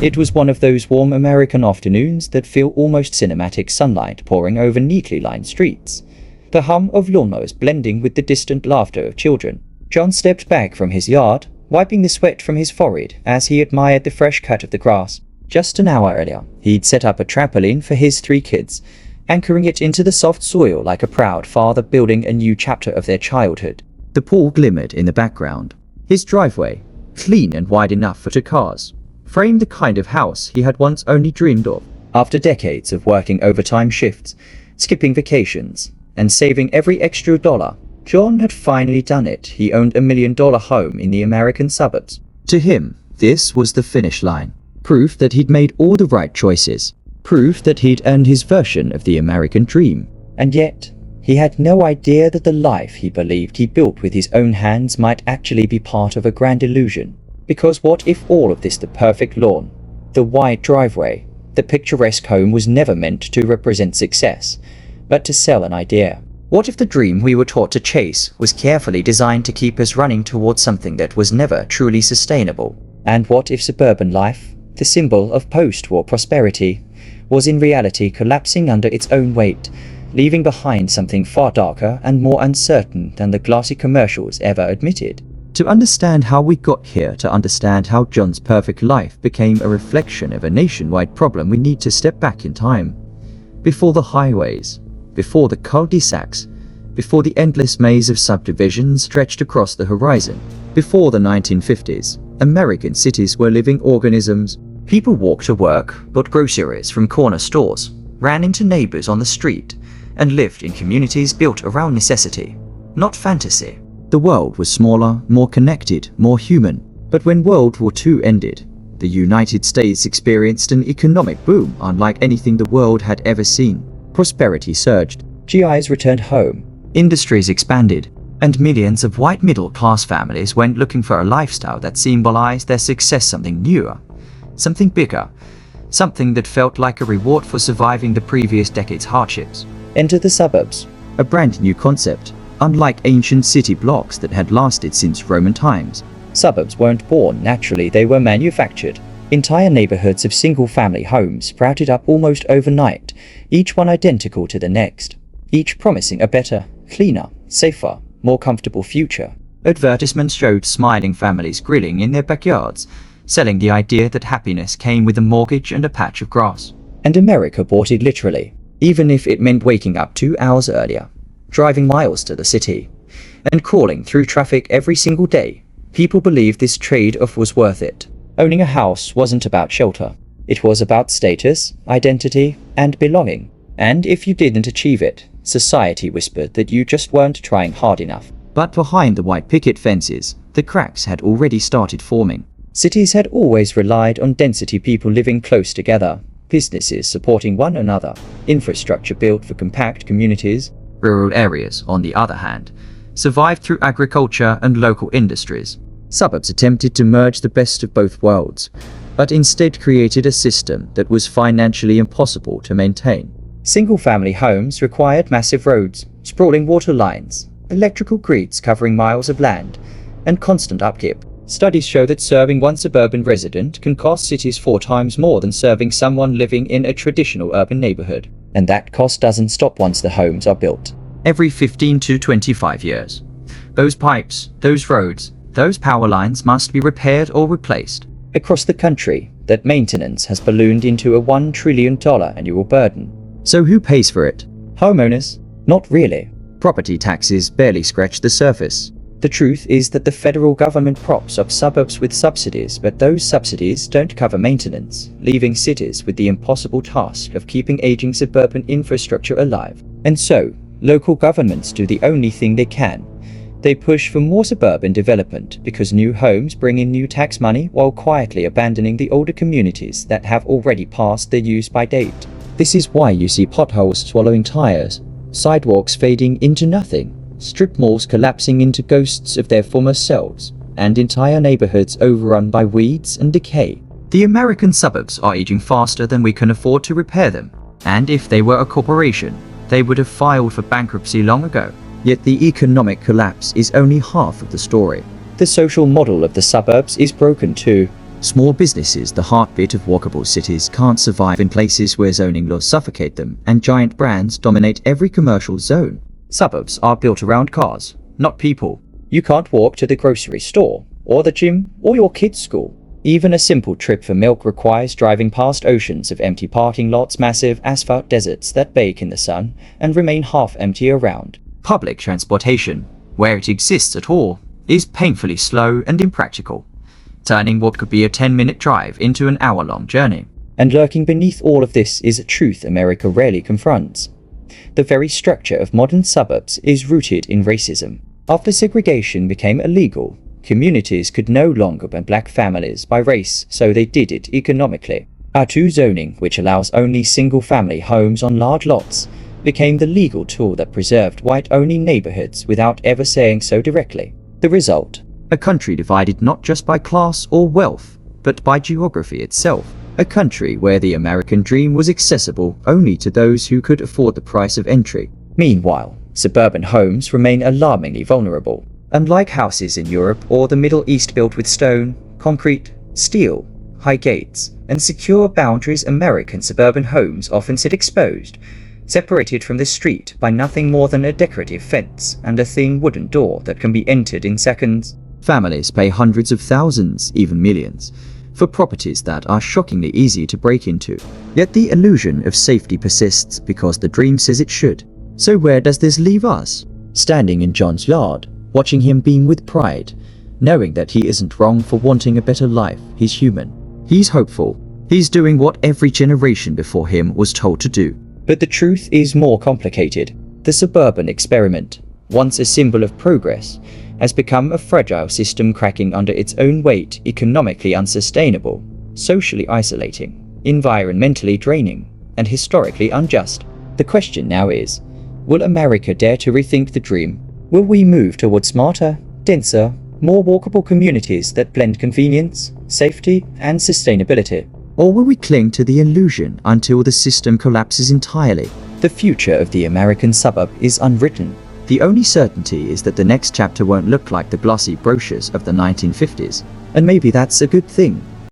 It was one of those warm American afternoons that feel almost cinematic, sunlight pouring over neatly lined streets, the hum of lawnmowers blending with the distant laughter of children. John stepped back from his yard, wiping the sweat from his forehead as he admired the fresh cut of the grass. Just an hour earlier, he'd set up a trampoline for his 3 kids, anchoring it into the soft soil like a proud father building a new chapter of their childhood. The pool glimmered in the background. His driveway, clean and wide enough for 2 cars, framed the kind of house he had once only dreamed of. After decades of working overtime shifts, skipping vacations, and saving every extra dollar, John had finally done it. He owned $1 million home in the American suburbs. To him, this was the finish line. Proof that he'd made all the right choices. Proof that he'd earned his version of the American dream. And yet, he had no idea that the life he believed he built with his own hands might actually be part of a grand illusion. Because what if all of this, the perfect lawn, the wide driveway, the picturesque home, was never meant to represent success, but to sell an idea? What if the dream we were taught to chase was carefully designed to keep us running towards something that was never truly sustainable? And what if suburban life, the symbol of post-war prosperity, was in reality collapsing under its own weight, leaving behind something far darker and more uncertain than the glossy commercials ever admitted? To understand how we got here, to understand how John's perfect life became a reflection of a nationwide problem, we need to step back in time. Before the highways, before the cul-de-sacs, before the endless maze of subdivisions stretched across the horizon, before the 1950s, American cities were living organisms. People walked to work, bought groceries from corner stores, ran into neighbors on the street, and lived in communities built around necessity, not fantasy. The world was smaller, more connected, more human. But when World War II ended, the United States experienced an economic boom unlike anything the world had ever seen. Prosperity surged, GIs returned home, industries expanded, and millions of white middle-class families went looking for a lifestyle that symbolized their success, something newer, something bigger, something that felt like a reward for surviving the previous decade's hardships. Enter the suburbs, a brand new concept, unlike ancient city blocks that had lasted since Roman times. Suburbs weren't born naturally, they were manufactured. Entire neighborhoods of single-family homes sprouted up almost overnight, each one identical to the next, each promising a better, cleaner, safer, more comfortable future. Advertisements showed smiling families grilling in their backyards, selling the idea that happiness came with a mortgage and a patch of grass. And America bought it literally, even if it meant waking up 2 hours earlier, driving miles to the city, and crawling through traffic every single day. People believed this trade-off was worth it. Owning a house wasn't about shelter. It was about status, identity, and belonging. And if you didn't achieve it, society whispered that you just weren't trying hard enough. But behind the white picket fences, the cracks had already started forming. Cities had always relied on density, people living close together, businesses supporting one another, infrastructure built for compact communities. Rural areas, on the other hand, survived through agriculture and local industries. Suburbs attempted to merge the best of both worlds, but instead created a system that was financially impossible to maintain. Single-family homes required massive roads, sprawling water lines, electrical grids covering miles of land, and constant upkeep. Studies show that serving one suburban resident can cost cities 4 times more than serving someone living in a traditional urban neighborhood. And that cost doesn't stop once the homes are built. Every 15 to 25 years, those pipes, those roads, those power lines must be repaired or replaced. Across the country, that maintenance has ballooned into a $1 trillion annual burden. So who pays for it? Homeowners? Not really. Property taxes barely scratch the surface. The truth is that the federal government props up suburbs with subsidies, but those subsidies don't cover maintenance, leaving cities with the impossible task of keeping aging suburban infrastructure alive. And so, local governments do the only thing they can. They push for more suburban development because new homes bring in new tax money while quietly abandoning the older communities that have already passed their use-by date. This is why you see potholes swallowing tires, sidewalks fading into nothing, strip malls collapsing into ghosts of their former selves, and entire neighborhoods overrun by weeds and decay. The American suburbs are aging faster than we can afford to repair them, and if they were a corporation, they would have filed for bankruptcy long ago. Yet the economic collapse is only half of the story. The social model of the suburbs is broken too. Small businesses, the heartbeat of walkable cities, can't survive in places where zoning laws suffocate them and giant brands dominate every commercial zone. Suburbs are built around cars, not people. You can't walk to the grocery store, or the gym, or your kids' school. Even a simple trip for milk requires driving past oceans of empty parking lots, massive asphalt deserts that bake in the sun and remain half empty around. Public transportation, where it exists at all, is painfully slow and impractical, turning what could be a 10-minute drive into an hour-long journey. And lurking beneath all of this is a truth America rarely confronts. The very structure of modern suburbs is rooted in racism. After segregation became illegal, communities could no longer ban black families by race, so they did it economically. R2 zoning, which allows only single-family homes on large lots, became the legal tool that preserved white-only neighborhoods without ever saying so directly. The result? A country divided not just by class or wealth, but by geography itself. A country where the American dream was accessible only to those who could afford the price of entry. Meanwhile, suburban homes remain alarmingly vulnerable. Unlike houses in Europe or the Middle East built with stone, concrete, steel, high gates, and secure boundaries, American suburban homes often sit exposed, separated from the street by nothing more than a decorative fence and a thin wooden door that can be entered in seconds. Families pay hundreds of thousands, even millions, for properties that are shockingly easy to break into. Yet the illusion of safety persists because the dream says it should. So where does this leave us? Standing in John's yard, watching him beam with pride, knowing that he isn't wrong for wanting a better life. He's human. He's hopeful. He's doing what every generation before him was told to do. But the truth is more complicated. The suburban experiment, once a symbol of progress, has become a fragile system cracking under its own weight, economically unsustainable, socially isolating, environmentally draining, and historically unjust. The question now is, will America dare to rethink the dream? Will we move toward smarter, denser, more walkable communities that blend convenience, safety, and sustainability? Or will we cling to the illusion until the system collapses entirely? The future of the American suburb is unwritten. The only certainty is that the next chapter won't look like the glossy brochures of the 1950s. And maybe that's a good thing.